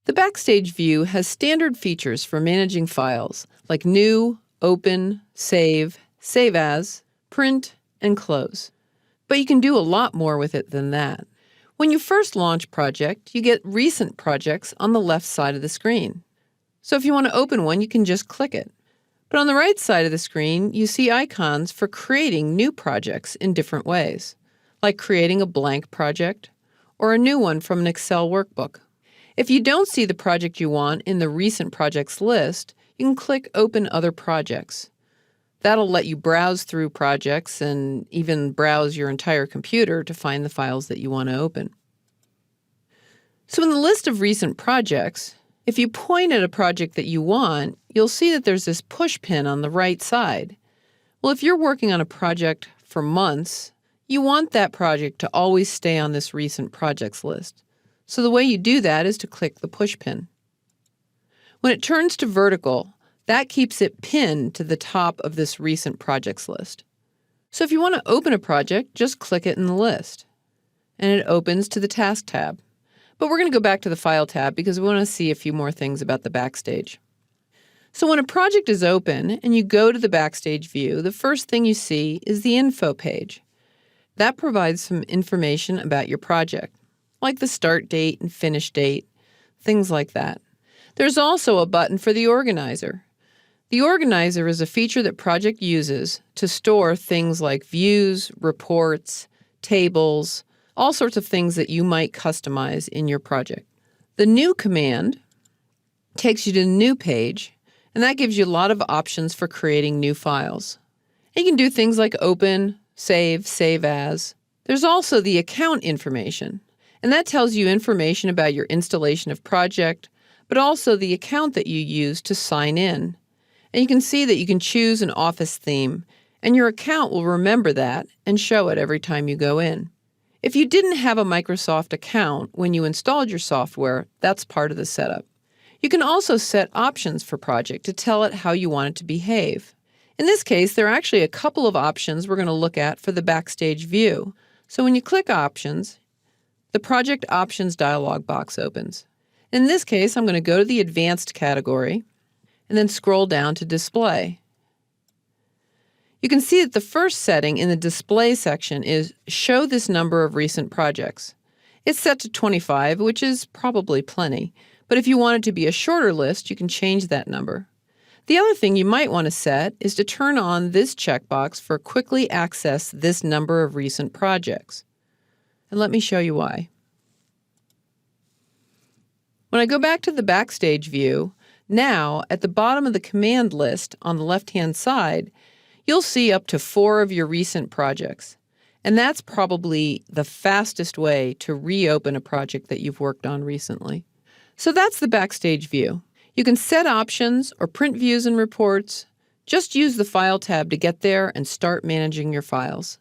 The Backstage view has standard features for managing files like New, Open, Save, Save As, Print, and Close. But you can do a lot more with it than that. When you first launch a project, you get recent projects on the left side of the screen. So if you want to open one, you can just click it. But on the right side of the screen, you see icons for creating new projects in different ways, like creating a blank project or a new one from an Excel workbook. If you don't see the project you want in the Recent Projects list, you can click Open Other Projects. That'll let you browse through projects and even browse your entire computer to find the files that you want to open. So in the list of recent projects, if you point at a project that you want, you'll see that there's this push pin on the right side. Well, if you're working on a project for months, you want that project to always stay on this Recent Projects list. So the way you do that is to click the push pin. When it turns to vertical, that keeps it pinned to the top of this Recent Projects list. So if you want to open a project, just click it in the list, and it opens to the Task tab. But we're going to go back to the File tab because we want to see a few more things about the Backstage. So when a project is open and you go to the Backstage view, the first thing you see is the Info page. That provides some information about your project, like the start date and finish date, things like that. There's also a button for the Organizer. The Organizer is a feature that project uses to store things like views, reports, tables, all sorts of things that you might customize in your project. The New command takes you to the New page, and that gives you a lot of options for creating new files. You can do things like open, save, save as. There's also the account information, and that tells you information about your installation of project, but also the account that you use to sign in. And you can see that you can choose an Office theme, and your account will remember that and show it every time you go in. If you didn't have a Microsoft account when you installed your software, that's part of the setup. You can also set options for project to tell it how you want it to behave. In this case, there are actually a couple of options we're going to look at for the Backstage view. So when you click Options, the Project Options dialog box opens. In this case, I'm going to go to the Advanced category and then scroll down to Display. You can see that the first setting in the Display section is Show this number of recent projects. It's set to 25, which is probably plenty, but if you want it to be a shorter list, you can change that number. The other thing you might want to set is to turn on this checkbox for quickly access this number of recent projects. And let me show you why. When I go back to the Backstage view, now at the bottom of the command list on the left-hand side, you'll see up to 4 of your recent projects. And that's probably the fastest way to reopen a project that you've worked on recently. So that's the Backstage view. You can set options or print views and reports. Just use the File tab to get there and start managing your files.